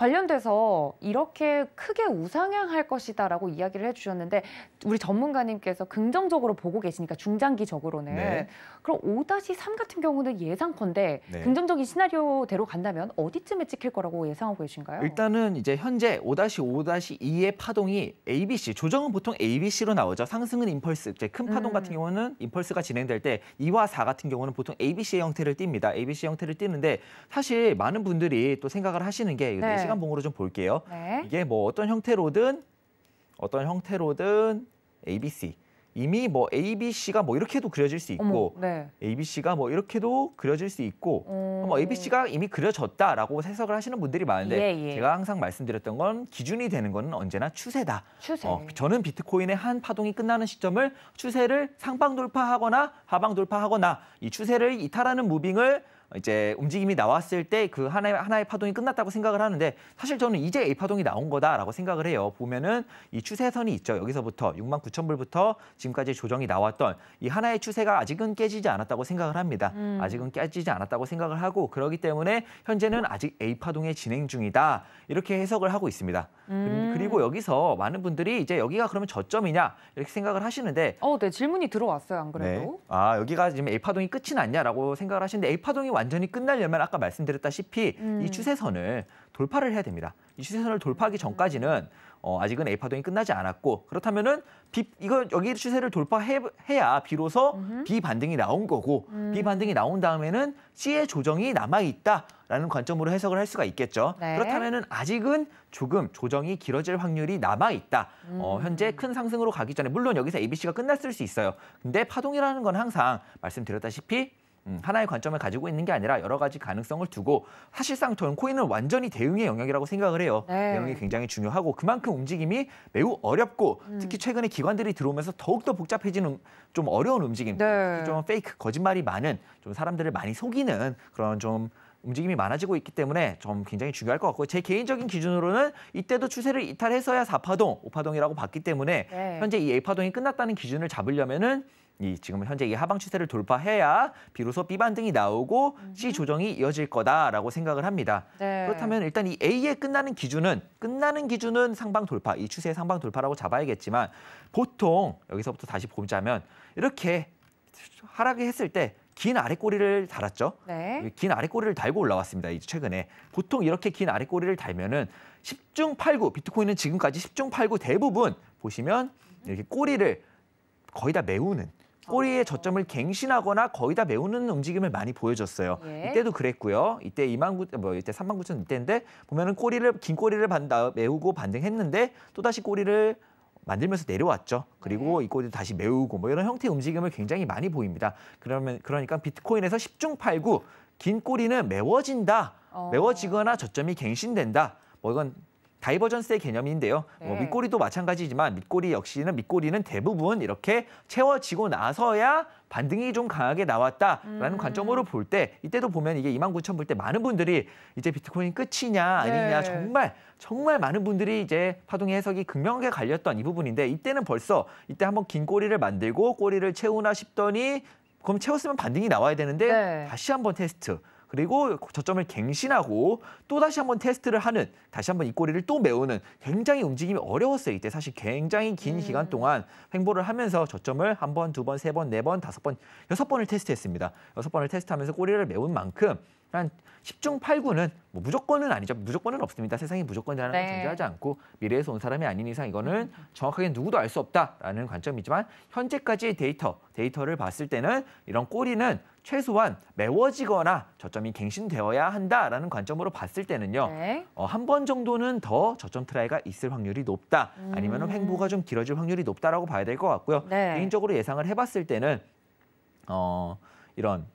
관련돼서 이렇게 크게 우상향할 것이다라고 이야기를 해주셨는데 우리 전문가님께서 긍정적으로 보고 계시니까 중장기적으로는 네. 그럼 5-3 같은 경우는 예상컨대 네. 긍정적인 시나리오대로 간다면 어디쯤에 찍힐 거라고 예상하고 계신가요? 일단은 이제 현재 5-5-2의 파동이 ABC, 조정은 보통 ABC로 나오죠. 상승은 임펄스, 이제 큰 파동 같은 경우는 임펄스가 진행될 때 2와 4 같은 경우는 보통 ABC의 형태를 띱니다. ABC 형태를 띠는데 사실 많은 분들이 또 생각을 하시는 게 네. 4시간 봉으로 좀 볼게요. 네. 이게 뭐 어떤 형태로든 ABC. 이미 뭐 ABC가 뭐 이렇게도 그려질 수 있고 네. ABC가 뭐 이렇게도 그려질 수 있고 뭐 ABC가 이미 그려졌다라고 해석을 하시는 분들이 많은데 제가 항상 말씀드렸던 건 기준이 되는 거는 언제나 추세다. 추세. 저는 비트코인의 한 파동이 끝나는 시점을 추세를 상방 돌파하거나 하방 돌파하거나 이 추세를 이탈하는 무빙을 이제 움직임이 나왔을 때 그 하나의 파동이 끝났다고 생각을 하는데 사실 저는 이제 A 파동이 나온 거다라고 생각을 해요. 보면은 이 추세선이 있죠. 여기서부터 69,000불부터 지금까지 조정이 나왔던 이 하나의 추세가 아직은 깨지지 않았다고 생각을 합니다. 아직은 깨지지 않았다고 생각을 하고 그렇기 때문에 현재는 아직 A 파동의 진행 중이다. 이렇게 해석을 하고 있습니다. 그리고 여기서 많은 분들이 이제 여기가 그러면 저점이냐 이렇게 생각을 하시는데 네, 질문이 들어왔어요, 안 그래도. 네. 여기가 지금 A 파동이 끝이 났냐라고 생각을 하시는데 A 파동이 완전히 끝나려면 아까 말씀드렸다시피 이 추세선을 돌파를 해야 됩니다. 이 추세선을 돌파하기 전까지는 아직은 A 파동이 끝나지 않았고 그렇다면은 여기 추세를 돌파해야 비로소 B 반등이 나온 거고 B 반등이 나온 다음에는 C의 조정이 남아 있다라는 관점으로 해석을 할 수가 있겠죠. 네. 그렇다면은 아직은 조금 조정이 길어질 확률이 남아 있다. 현재 큰 상승으로 가기 전에 물론 여기서 ABC가 끝났을 수 있어요. 근데 파동이라는 건 항상 말씀드렸다시피 하나의 관점을 가지고 있는 게 아니라 여러 가지 가능성을 두고 사실상 저는 코인은 완전히 대응의 영역이라고 생각을 해요. 네. 대응이 굉장히 중요하고 그만큼 움직임이 매우 어렵고 특히 최근에 기관들이 들어오면서 더욱더 복잡해지는 좀 어려운 움직임, 네. 좀 페이크, 거짓말이 많은 좀 사람들을 많이 속이는 그런 좀 움직임이 많아지고 있기 때문에 좀 굉장히 중요할 것 같고 제 개인적인 기준으로는 이때도 추세를 이탈해서야 4파동, 5파동이라고 봤기 때문에 현재 이 A파동이 끝났다는 기준을 잡으려면은 지금 현재 이 하방 추세를 돌파해야 비로소 B 반등이 나오고 C 조정이 이어질 거다라고 생각을 합니다. 네. 그렇다면 일단 이 A의 끝나는 기준은 상방 돌파, 이 추세의 상방 돌파라고 잡아야겠지만 보통 여기서부터 다시 보자면 이렇게 하락을 했을 때 긴 아랫꼬리를 달았죠. 네. 긴 아랫꼬리를 달고 올라왔습니다. 최근에. 보통 이렇게 긴 아랫꼬리를 달면은 10중 8구, 비트코인은 지금까지 10중 8구 대부분 보시면 이렇게 꼬리를 거의 다 메우는 꼬리의 저점을 갱신하거나 거의 다 메우는 움직임을 많이 보여줬어요. 이때도 그랬고요. 이때 39,000 이때인데 보면은 긴 꼬리를 메우고 반등했는데 또다시 꼬리를 만들면서 내려왔죠. 그리고 이 꼬리를 다시 메우고 뭐 이런 형태의 움직임을 굉장히 많이 보입니다. 그러니까 비트코인에서 10중 8구 긴 꼬리는 메워진다. 메워지거나 저점이 갱신된다. 뭐 이건 다이버전스의 개념인데요. 밑꼬리도 마찬가지지만 밑꼬리는 대부분 이렇게 채워지고 나서야 반등이 좀 강하게 나왔다라는 관점으로 볼 때 이때도 보면 이게 29,000 볼 때 많은 분들이 이제 비트코인 끝이냐 아니냐 정말 많은 분들이 이제 파동의 해석이 극명하게 갈렸던 이 부분인데 이때는 벌써 이때 한번 긴 꼬리를 만들고 꼬리를 채우나 싶더니 그럼 채웠으면 반등이 나와야 되는데 다시 한번 테스트. 그리고 저점을 갱신하고 또 다시 한번 테스트를 하는 다시 한번 이 꼬리를 또 메우는 굉장히 움직임이 어려웠어요. 이때 사실 굉장히 긴 기간 동안 횡보를 하면서 저점을 한 번, 두 번, 세 번, 네 번, 5번, 6번을 테스트했습니다. 6번을 테스트하면서 꼬리를 메운 만큼 한 10중 8구는 뭐 무조건은 아니죠. 무조건은 없습니다. 세상에 무조건이라는 건 존재하지 않고 미래에서 온 사람이 아닌 이상 이거는 정확하게 누구도 알 수 없다라는 관점이지만 현재까지의 데이터를 봤을 때는 이런 꼬리는 최소한 메워지거나 저점이 갱신되어야 한다라는 관점으로 봤을 때는요. 한 번 정도는 더 저점 트라이가 있을 확률이 높다. 아니면 횡보가 좀 길어질 확률이 높다라고 봐야 될 것 같고요. 개인적으로 예상을 해봤을 때는 이런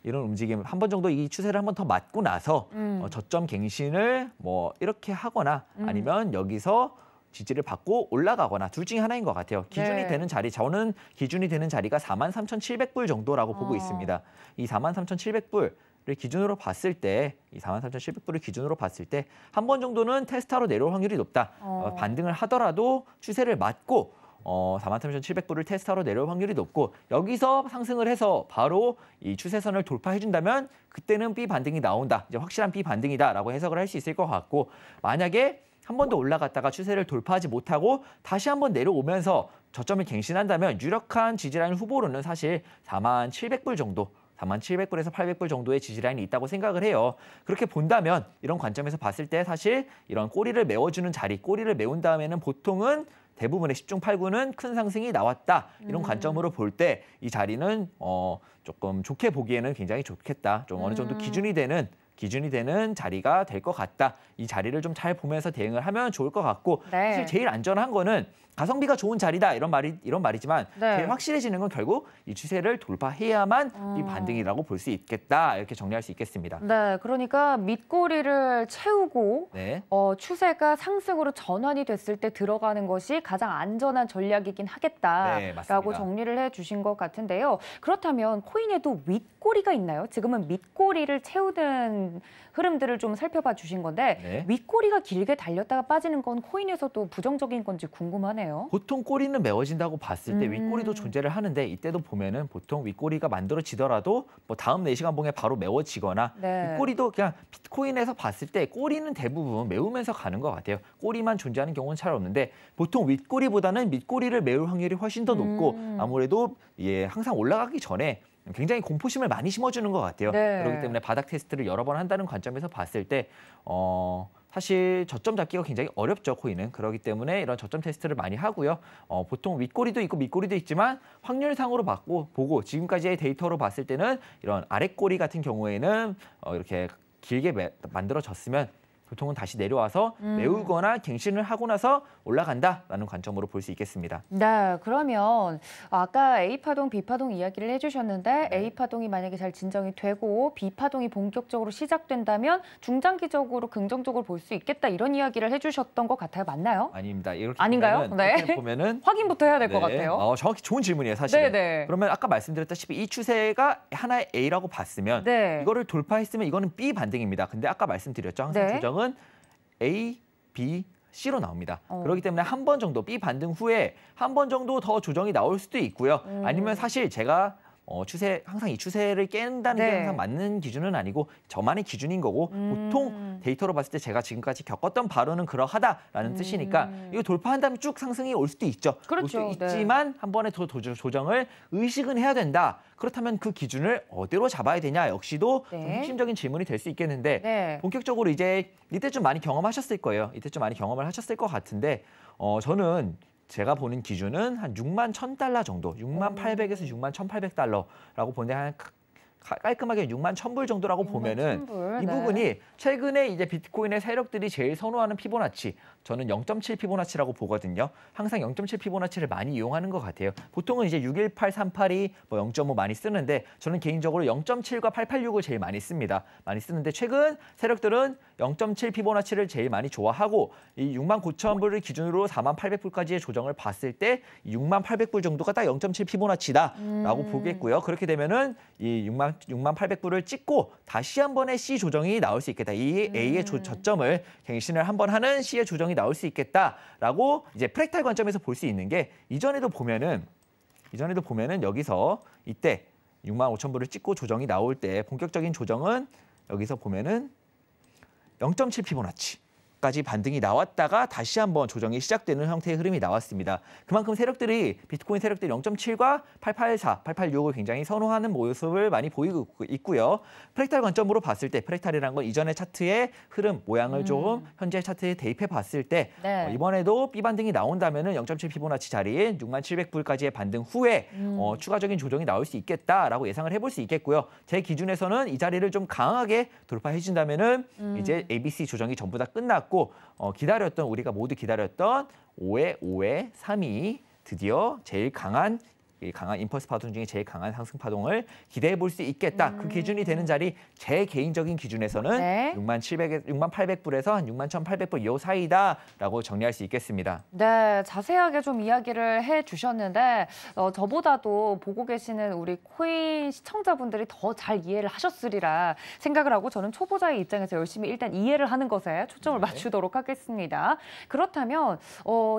움직임 한 번 정도 이 추세를 한 번 더 맞고 나서 저점 갱신을 뭐 이렇게 하거나 아니면 여기서 지지를 받고 올라가거나 둘 중에 하나인 것 같아요. 기준이 되는 자리, 저는 기준이 되는 자리가 43,700불 정도라고 보고 있습니다. 이 43,700불 를 기준으로 봤을 때, 이 43,700불을 기준으로 봤을 때 한 번 정도는 테스트하러 내려올 확률이 높다. 반등을 하더라도 추세를 맞고 43,700불을 테스트하러 내려올 확률이 높고 여기서 상승을 해서 바로 이 추세선을 돌파해준다면 그때는 B 반등이 나온다. 이제 확실한 B 반등이다라고 해석을 할 수 있을 것 같고 만약에 한 번 더 올라갔다가 추세를 돌파하지 못하고 다시 한 번 내려오면서 저점을 갱신한다면 유력한 지지라인 후보로는 사실 47,700불 정도 47,700불에서 800불 정도의 지지라인이 있다고 생각을 해요. 그렇게 본다면 이런 관점에서 봤을 때 사실 이런 꼬리를 메워주는 자리, 꼬리를 메운 다음에는 보통은 대부분의 10중 8구는 큰 상승이 나왔다. 이런 관점으로 볼 때 이 자리는 조금 좋게 보기에는 굉장히 좋겠다. 좀 어느 정도 기준이 되는 자리가 될 것 같다. 이 자리를 좀 잘 보면서 대응을 하면 좋을 것 같고 네. 사실 제일 안전한 거는 가성비가 좋은 자리다 이런 말이지만 네. 제일 확실해지는 건 결국 이 추세를 돌파해야만 이 반등이라고 볼 수 있겠다 이렇게 정리할 수 있겠습니다. 네, 그러니까 밑꼬리를 채우고 네. 추세가 상승으로 전환이 됐을 때 들어가는 것이 가장 안전한 전략이긴 네, 하겠다라고 맞습니다. 정리를 해주신 것 같은데요. 그렇다면 코인에도 윗꼬리가 있나요? 지금은 밑꼬리를 채우는 흐름들을 좀 살펴봐 주신 건데 네. 윗꼬리가 길게 달렸다가 빠지는 건 코인에서도 부정적인 건지 궁금하네요. 보통 꼬리는 메워진다고 봤을 때 윗꼬리도 존재를 하는데 이때도 보면은 보통 윗꼬리가 만들어지더라도 뭐 다음 4시간 봉에 바로 메워지거나 네. 윗꼬리도 그냥 비트코인에서 봤을 때 꼬리는 대부분 메우면서 가는 것 같아요. 꼬리만 존재하는 경우는 잘 없는데 보통 윗꼬리보다는 밑꼬리를 메울 확률이 훨씬 더 높고 아무래도 항상 올라가기 전에 굉장히 공포심을 많이 심어주는 것 같아요. 네. 그렇기 때문에 바닥 테스트를 여러 번 한다는 관점에서 봤을 때 사실 저점 잡기가 굉장히 어렵죠, 코인은. 그렇기 때문에 이런 저점 테스트를 많이 하고요. 보통 윗꼬리도 있고 밑꼬리도 있지만 확률상으로 보고 지금까지의 데이터로 봤을 때는 이런 아랫꼬리 같은 경우에는 이렇게 길게 만들어졌으면 보통은 다시 내려와서 메우거나 갱신을 하고 나서 올라간다라는 관점으로 볼 수 있겠습니다. 네, 그러면 아까 A파동, B파동 이야기를 해주셨는데 A파동이 만약에 잘 진정이 되고 B파동이 본격적으로 시작된다면 중장기적으로 긍정적으로 볼 수 있겠다 이런 이야기를 해주셨던 것 같아요. 맞나요? 아닙니다. 이렇게 아닌가요? 이렇게 네. 보면은 확인부터 해야 될 것 같아요. 정확히 좋은 질문이에요, 사실은. 네네. 그러면 아까 말씀드렸다시피 이 추세가 하나의 A라고 봤으면 네. 이거를 돌파했으면 이거는 B 반등입니다. 근데 아까 말씀드렸죠. 항상 네. 조정은 A, B, C로 나옵니다. 그렇기 때문에 한 번 정도 B 반등 후에 한 번 정도 더 조정이 나올 수도 있고요. 아니면 사실 제가 항상 이 추세를 깬다는 게 네. 항상 맞는 기준은 아니고 저만의 기준인 거고 보통 데이터로 봤을 때 제가 지금까지 겪었던 바로는 그러하다라는 뜻이니까 이거 돌파한다면 쭉 상승이 올 수도 있죠. 그렇죠. 올 수도 있지만 한 번에 더 조정을 의식은 해야 된다. 그렇다면 그 기준을 어디로 잡아야 되냐 역시도 네. 좀 핵심적인 질문이 될 수 있겠는데 네. 본격적으로 이제 이때 좀 많이 경험하셨을 거예요. 이때 좀 많이 경험을 하셨을 것 같은데 저는 제가 보는 기준은 한 61,000달러 정도, 6800에서 61,800달러라고 보는데 한 깔끔하게 61,000불 정도라고 보면은 61,000불, 이 네. 부분이 최근에 이제 비트코인의 세력들이 제일 선호하는 피보나치, 저는 0.7 피보나치라고 보거든요. 항상 0.7 피보나치를 많이 이용하는 것 같아요. 보통은 이제 618, 382, 뭐 0.5 많이 쓰는데 저는 개인적으로 0.7과 886을 제일 많이 씁니다. 많이 쓰는데 최근 세력들은 0.7 피보나치를 제일 많이 좋아하고 이 69,000불을 기준으로 48,000불까지의 조정을 봤을 때 68,000불 정도가 딱 0.7 피보나치다라고 보겠고요. 그렇게 되면은 이 68,000불을 찍고 다시 한 번의 C 조정이 나올 수 있겠다. 이 A의 저점을 갱신을 한 번 하는 C의 조정이 나올 수 있겠다라고 이제 프랙탈 관점에서 볼 수 있는 게 이전에도 보면은 여기서 이때 65,000불을 찍고 조정이 나올 때 본격적인 조정은 여기서 보면은 0.7 피보나치까지 반등이 나왔다가 다시 한번 조정이 시작되는 형태의 흐름이 나왔습니다. 그만큼 비트코인 세력들이 0.7과 884, 886을 굉장히 선호하는 모습을 많이 보이고 있고요. 프랙탈 관점으로 봤을 때 프랙탈이라는 건 이전의 차트의 흐름, 모양을 좀 현재 차트에 대입해 봤을 때 네. 이번에도 B 반등이 나온다면은 0.7 피보나치 자리에 6700불까지의 반등 후에 추가적인 조정이 나올 수 있겠다라고 예상을 해볼 수 있겠고요. 제 기준에서는 이 자리를 좀 강하게 돌파해 준다면은 이제 ABC 조정이 전부 다 끝났고 우리가 모두 기다렸던 5의 3이 드디어 제일 강한 이 강한 임펄스 파동 중에 제일 강한 상승 파동을 기대해 볼 수 있겠다. 그 기준이 되는 자리 제 개인적인 기준에서는 네. 67,800불에서 한 61,800불 요 사이다라고 정리할 수 있겠습니다. 네, 자세하게 좀 이야기를 해주셨는데 저보다도 보고 계시는 우리 코인 시청자분들이 더 잘 이해를 하셨으리라 생각을 하고 저는 초보자의 입장에서 열심히 일단 이해를 하는 것에 초점을 네. 맞추도록 하겠습니다. 그렇다면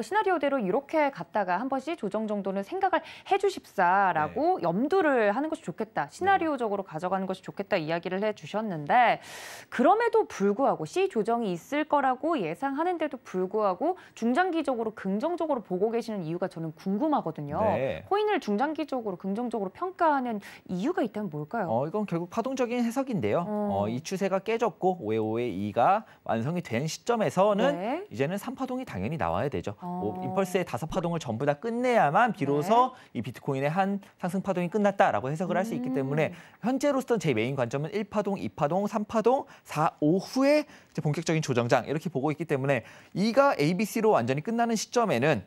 시나리오대로 이렇게 갔다가 한 번씩 조정 정도는 생각을 해주십사라고 염두를 하는 것이 좋겠다. 시나리오적으로 가져가는 것이 좋겠다 이야기를 해주셨는데 그럼에도 불구하고 C 조정이 있을 거라고 예상하는데도 불구하고 중장기적으로 긍정적으로 보고 계시는 이유가 저는 궁금하거든요. 네. 코인을 중장기적으로 긍정적으로 평가하는 이유가 있다면 뭘까요? 이건 결국 파동적인 해석인데요. 이 추세가 깨졌고 5의 2가 완성이 된 시점에서는 네. 이제는 3파동이 당연히 나와야 되죠. 임펄스의 5파동을 전부 다 끝내야만 비로소 이 비트코인의 한 상승 파동이 끝났다라고 해석을 할 수 있기 때문에 현재로서는 제 메인 관점은 1파동, 2파동, 3파동, 4, 5 후에 이제 본격적인 조정장 이렇게 보고 있기 때문에 이가 ABC로 완전히 끝나는 시점에는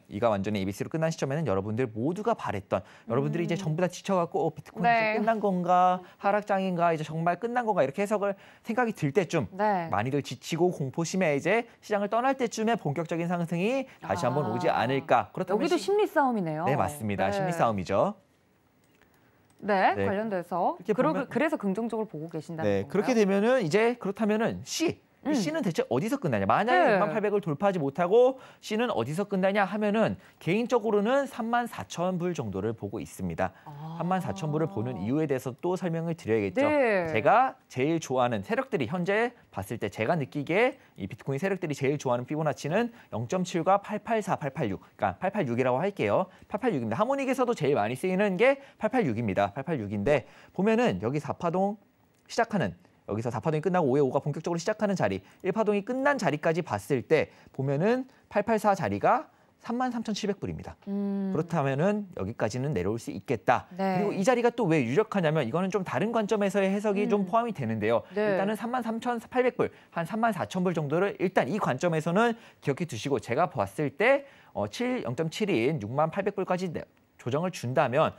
여러분들 모두가 바랬던 여러분들이 이제 전부 다 지쳐갖고 비트코인 네. 이제 끝난 건가 하락장인가 이제 정말 끝난 건가 이렇게 생각이 들 때쯤 네. 많이들 지치고 공포심에 이제 시장을 떠날 때쯤에 본격적인 상승이 다시 한번 오지 않을까. 그렇다면 여기도 심리 싸움이네요. 네, 맞습니다. 네. 심리 싸움이죠. 네, 네. 관련돼서 그래서 긍정적으로 보고 계신다는 네, 건가요? 그렇게 되면은 이제 그렇다면은 C. 이 C는 대체 어디서 끝나냐? 만약에 네. 6800을 돌파하지 못하고 C는 어디서 끝나냐 하면은 개인적으로는 34,000불 정도를 보고 있습니다. 34,000불을 보는 이유에 대해서 또 설명을 드려야겠죠. 네. 제가 제일 좋아하는 세력들이 현재 봤을 때 제가 느끼기에 이 비트코인 세력들이 제일 좋아하는 피보나치는 0.7과 884, 886. 그러니까 886이라고 할게요. 886입니다. 하모닉에서도 제일 많이 쓰이는 게 886입니다. 886인데 보면은 여기 4파동 시작하는 여기서 4파동이 끝나고 5의 5가 본격적으로 시작하는 자리, 1파동이 끝난 자리까지 봤을 때 보면은 884 자리가 33,700불입니다. 그렇다면은 여기까지는 내려올 수 있겠다. 네. 그리고 이 자리가 또 왜 유력하냐면 이거는 좀 다른 관점에서의 해석이 좀 포함이 되는데요. 네. 일단은 33,800불, 한 34,000불 정도를 일단 이 관점에서는 기억해 두시고 제가 봤을 때 0.7인 6800불까지 조정을 준다면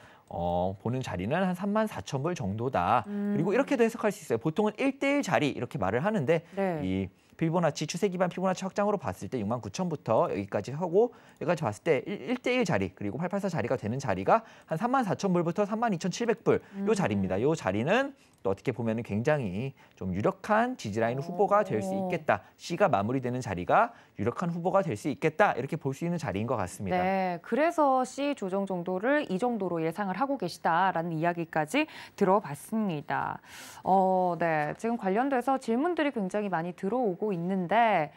보는 자리는 한 34,000불 정도다. 그리고 이렇게도 해석할 수 있어요. 보통은 1대1 자리 이렇게 말을 하는데 네. 이 피보나치 추세 기반 피보나치 확장으로 봤을 때 69,000부터 여기까지 하고 여기까지 봤을 때 1대1 자리 그리고 884 자리가 되는 자리가 한 34,000불부터 32,700불 요 자리입니다. 요 자리는 또 어떻게 보면 굉장히 좀 유력한 지지라인 후보가 될 수 있겠다. C가 마무리되는 자리가 유력한 후보가 될 수 있겠다. 이렇게 볼 수 있는 자리인 것 같습니다. 네, 그래서 C 조정 정도를 이 정도로 예상을 하고 계시다라는 이야기까지 들어봤습니다. 네, 지금 관련돼서 질문들이 굉장히 많이 들어오고 있는데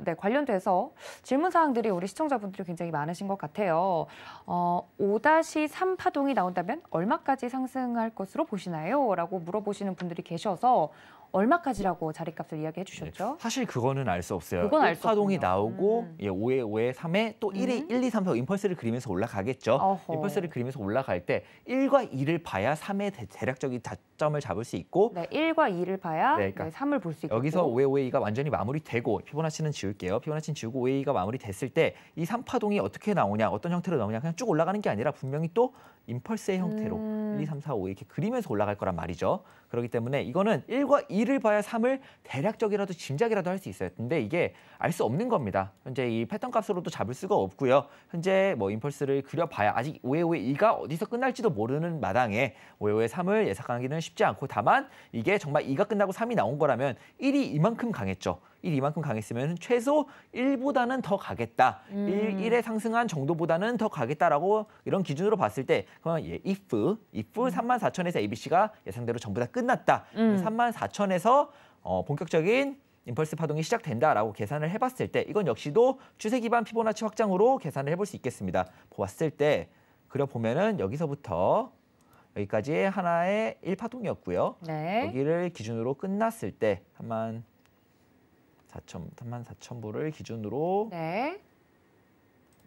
네, 관련돼서 질문 사항들이 우리 시청자분들이 굉장히 많으신 것 같아요. 5-3 파동이 나온다면 얼마까지 상승할 것으로 보시나요? 라고 물어보시는 분들이 계셔서 얼마까지라고 자리값을 이야기해 주셨죠? 사실 그거는 알 수 없어요. 그건 알수 1파동이 없군요. 나오고 5에 5에 3에 또 1에 1, 2, 3, 4 임펄스를 그리면서 올라가겠죠. 어허. 임펄스를 그리면서 올라갈 때 1과 2를 봐야 3의 대략적인 다점을 잡을 수 있고 네, 1과 2를 봐야 네, 그러니까 3을 볼 수 있고 여기서 5에 5에 2가 완전히 마무리되고 피보나치는 지울게요. 피보나치는 지우고 5에 2가 마무리됐을 때 이 3파동이 어떻게 나오냐, 어떤 형태로 나오냐 그냥 쭉 올라가는 게 아니라 분명히 또 임펄스의 형태로 1, 2, 3, 4, 5 이렇게 그리면서 올라갈 거란 말이죠. 그렇기 때문에 이거는 1과 2를 봐야 3을 대략적이라도 짐작이라도 할 수 있어요. 근데 이게 알 수 없는 겁니다. 현재 이 패턴 값으로도 잡을 수가 없고요. 현재 뭐 임펄스를 그려봐야 아직 5에 5에 2가 어디서 끝날지도 모르는 마당에 5에 5에 3을 예상하기는 쉽지 않고 다만 이게 정말 2가 끝나고 3이 나온 거라면 1이 이만큼 강했죠. 1이 이만큼 강했으면 최소 1보다는 더 가겠다. 1에 상승한 정도보다는 더 가겠다라고 이런 기준으로 봤을 때 그러면 if 34,000에서 ABC가 예상대로 전부 다 끝났다. 34,000에서 본격적인 임펄스 파동이 시작된다라고 계산을 해봤을 때 이건 역시도 추세 기반 피보나치 확장으로 계산을 해볼 수 있겠습니다. 보았을 때 그려보면은 여기서부터 여기까지 하나의 1파동이었고요. 네. 여기를 기준으로 끝났을 때 34,000불을 기준으로 네.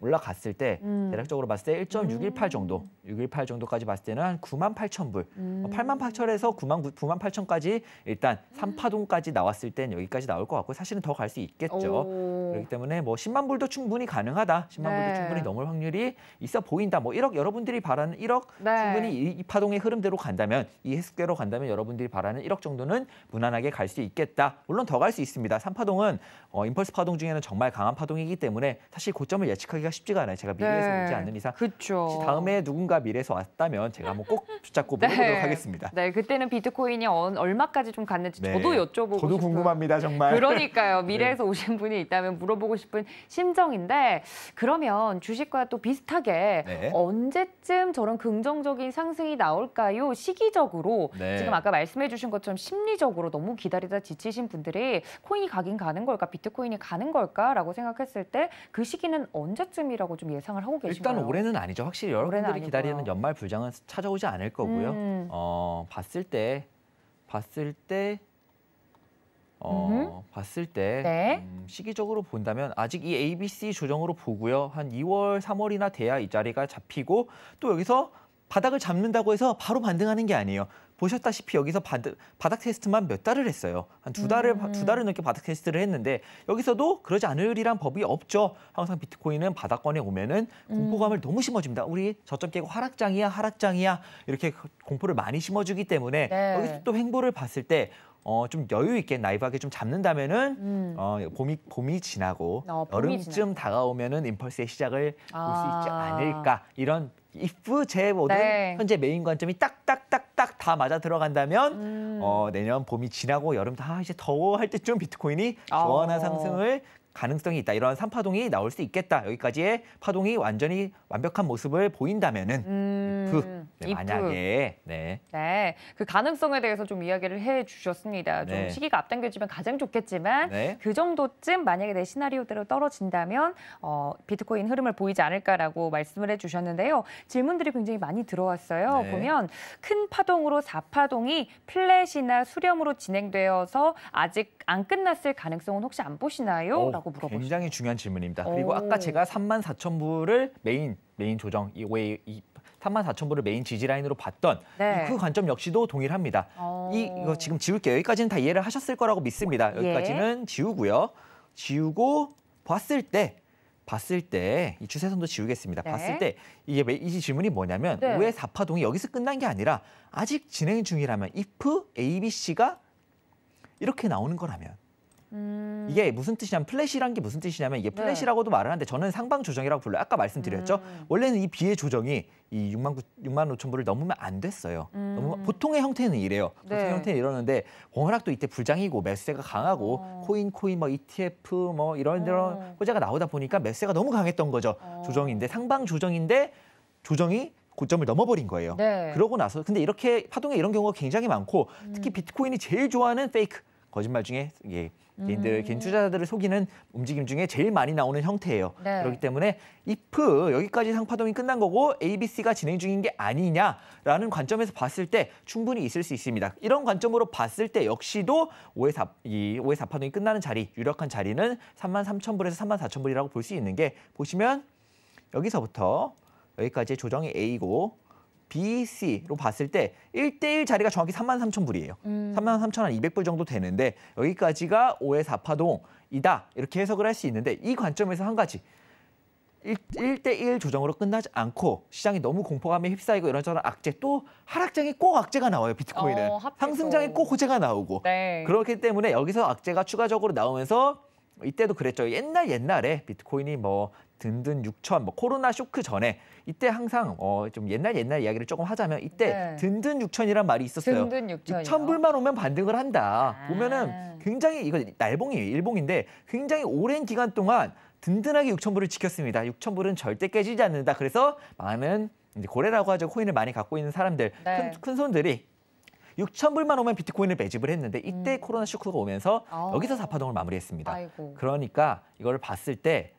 올라갔을 때 대략적으로 봤을 때 1.618 정도, 618 정도까지 봤을 때는 한 98,000불, 88,000에서 98,000까지 일단 3파동까지 나왔을 땐 여기까지 나올 것 같고 사실은 더 갈 수 있겠죠. 그렇기 때문에 뭐 10만 불도 충분히 가능하다. 10만 불도 충분히 넘을 확률이 있어 보인다. 뭐 1억 여러분들이 바라는 1억 충분히 이 파동의 흐름대로 간다면 이 해석대로 간다면 여러분들이 바라는 1억 정도는 무난하게 갈 수 있겠다. 물론 더 갈 수 있습니다. 3파동은 임펄스 파동 중에는 정말 강한 파동이기 때문에 사실 고점을 예측하기가 쉽지가 않아요. 제가 미래에서 오지 않는 이상 혹시 다음에 누군가 미래에서 왔다면 제가 한번 꼭 붙잡고 보도록 하겠습니다. 네, 그때는 비트코인이 얼마까지 좀 갔는지 저도 여쭤보고 저도 궁금합니다, 정말. 그러니까요. 미래에서 오신 분이 있다면 물어보고 싶은 심정인데 그러면 주식과 또 비슷하게 언제쯤 저런 긍정적인 상승이 나올까요? 시기적으로 지금 아까 말씀해 주신 것처럼 심리적으로 너무 기다리다 지치신 분들이 코인이 가긴 가는 걸까? 비트코인이 가는 걸까라고 생각했을 때 그 시기는 언제쯤이라고 좀 예상을 하고 계신가요? 일단 올해는 아니죠. 확실히 여러분들이 기다리는 연말 불장은 찾아오지 않을 거고요. 봤을 때 시기적으로 본다면 아직 이 ABC 조정으로 보고요. 한 2월, 3월이나 돼야 이 자리가 잡히고 또 여기서 바닥을 잡는다고 해서 바로 반등하는 게 아니에요. 보셨다시피 여기서 바닥 테스트만 몇 달을 했어요. 한 두 달을 넘게 바닥 테스트를 했는데 여기서도 그러지 않으리란 법이 없죠. 항상 비트코인은 바닥권에 오면은 공포감을 너무 심어줍니다. 우리 저점 깨고 하락장이야 이렇게 공포를 많이 심어주기 때문에 여기서 또 횡보를 봤을 때 좀 여유 있게 나이브하게 좀 잡는다면은 봄이 지나고 여름쯤 다가오면은 임펄스의 시작을 볼 수 있지 않을까 이런 if 제 모든 현재 메인 관점이 딱딱딱딱 다 맞아 들어간다면 내년 봄이 지나고 여름 다 이제 더워할 때쯤 비트코인이 시원한 상승을 가능성이 있다. 이런 3파동이 나올 수 있겠다. 여기까지의 파동이 완전히 완벽한 모습을 보인다면은 만약에 그 가능성에 대해서 좀 이야기를 해주셨습니다. 좀 시기가 앞당겨지면 가장 좋겠지만 그 정도쯤 만약에 내 시나리오대로 떨어진다면 비트코인 흐름을 보이지 않을까라고 말씀을 해주셨는데요. 질문들이 굉장히 많이 들어왔어요. 보면 큰 파동으로 4파동이 플랫이나 수렴으로 진행되어서 아직 안 끝났을 가능성은 혹시 안 보시나요? 라고 물어보셨어요. 굉장히 중요한 질문입니다. 그리고 아까 제가 34,000불을 메인 조정, 34,000불을 메인 지지라인으로 봤던 그 관점 역시도 동일합니다. 이거 지금 지울게요. 여기까지는 다 이해를 하셨을 거라고 믿습니다. 여기까지는 지우고요. 지우고 봤을 때 이 추세선도 지우겠습니다. 봤을 때 이 질문이 뭐냐면 왜 4파동이 여기서 끝난 게 아니라 아직 진행 중이라면 if ABC가 이렇게 나오는 거라면 이게 무슨 뜻이냐면 플랫이란 게 무슨 뜻이냐면 이게 플랫이라고도 말을 하는데 저는 상방 조정이라고 불러요. 아까 말씀드렸죠. 원래는 이 B의 조정이 이 6만 5천 불을 넘으면 안 됐어요. 보통의 형태는 이래요. 보통의 형태는 이러는데 워낙 또 이때 불장이고 매수세가 강하고 코인 뭐 ETF 뭐 이런 호재가 나오다 보니까 매수세가 너무 강했던 거죠. 조정인데 상방 조정인데 조정이 고점을 넘어버린 거예요. 그러고 나서 근데 이렇게 파동에 이런 경우가 굉장히 많고 특히 비트코인이 제일 좋아하는 페이크 거짓말 중에 개인 투자자들을 속이는 움직임 중에 제일 많이 나오는 형태예요. 그렇기 때문에 if 여기까지 상파동이 끝난 거고 ABC가 진행 중인 게 아니냐라는 관점에서 봤을 때 충분히 있을 수 있습니다. 이런 관점으로 봤을 때 역시도 5의 4파동이 끝나는 자리, 유력한 자리는 33,000불에서 34,000불이라고 볼 수 있는 게 보시면 여기서부터 여기까지의 조정이 A고 B, C로 봤을 때 1대1 자리가 정확히 33,000불이에요. 33,200불 정도 되는데 여기까지가 5의 4파동이다. 이렇게 해석을 할 수 있는데 이 관점에서 한 가지. 1대1 조정으로 끝나지 않고 시장이 너무 공포감에 휩싸이고 이런저런 악재 또 하락장에 꼭 악재가 나와요. 비트코인은. 상승장에 꼭 호재가 나오고. 그렇기 때문에 여기서 악재가 추가적으로 나오면서 이때도 그랬죠. 옛날에 비트코인이 뭐 든든 6천, 뭐 코로나 쇼크 전에 이때 항상 좀 옛날 이야기를 조금 하자면 이때 든든 6천이란 말이 있었어요. 든든 6천불만 오면 반등을 한다. 보면은 굉장히 이거 날봉이에요. 일봉인데 굉장히 오랜 기간 동안 든든하게 6천불을 지켰습니다. 6천불은 절대 깨지지 않는다. 그래서 많은 이제 고래라고 하죠. 코인을 많이 갖고 있는 사람들, 큰 손들이 6,000불만 오면 비트코인을 매집을 했는데 이때 코로나 쇼크가 오면서 여기서 4파동을 마무리했습니다. 그러니까 이걸 봤을 때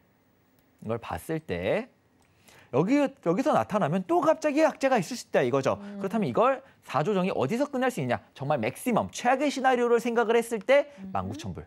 여기서 나타나면 또 갑자기 악재가 있을 수 있다 이거죠. 그렇다면 이걸 4조정이 어디서 끝날 수 있냐. 정말 맥시멈, 최악의 시나리오를 생각을 했을 때 19,000불.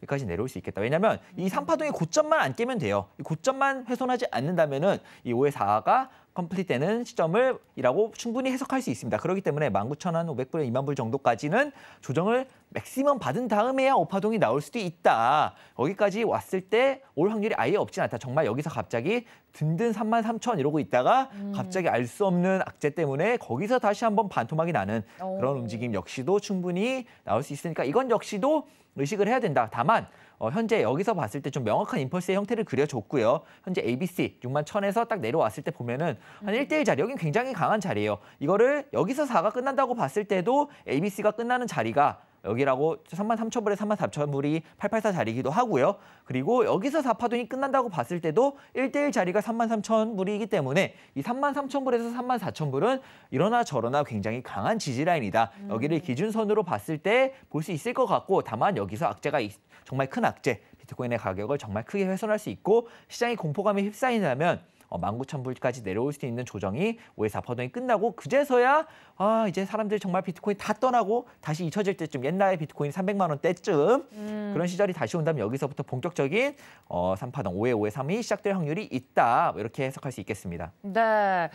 여기까지 내려올 수 있겠다. 왜냐하면 이 3파동의 고점만 안 깨면 돼요. 이 고점만 훼손하지 않는다면은 이 5의 4가 컴플릿되는 시점을이라고 충분히 해석할 수 있습니다. 그렇기 때문에 19,500불에 2만 불 정도까지는 조정을 맥시멈 받은 다음에야 5파동이 나올 수도 있다. 여기까지 왔을 때 올 확률이 아예 없진 않다. 정말 여기서 갑자기 든든 33,000 이러고 있다가 갑자기 알 수 없는 악재 때문에 거기서 다시 한번 반토막이 나는 그런 움직임 역시도 충분히 나올 수 있으니까 이건 역시도 의식을 해야 된다. 다만 현재 여기서 봤을 때 좀 명확한 임펄스의 형태를 그려줬고요. 현재 ABC 61,000에서 딱 내려왔을 때 보면은 한 1대1 자리, 여긴 굉장히 강한 자리예요. 이거를 여기서 4가 끝난다고 봤을 때도 ABC가 끝나는 자리가 여기라고 33,000불에 34,000불이 884 자리이기도 하고요. 그리고 여기서 4파동이 끝난다고 봤을 때도 1대1 자리가 33,000불이기 때문에 이 33,000불에서 34,000불은 이러나 저러나 굉장히 강한 지지라인이다. 여기를 기준선으로 봤을 때 볼 수 있을 것 같고 다만 여기서 악재가 정말 큰 악재, 비트코인의 가격을 정말 크게 훼손할 수 있고 시장이 공포감에 휩싸인다면 19,000불까지 내려올 수 있는 조정이 5의 4파동이 끝나고 그제서야 이제 사람들이 정말 비트코인 다 떠나고 다시 잊혀질 때쯤 옛날에 비트코인 300만 원 때쯤 그런 시절이 다시 온다면 여기서부터 본격적인 3파동 5의 3이 시작될 확률이 있다. 이렇게 해석할 수 있겠습니다. 네.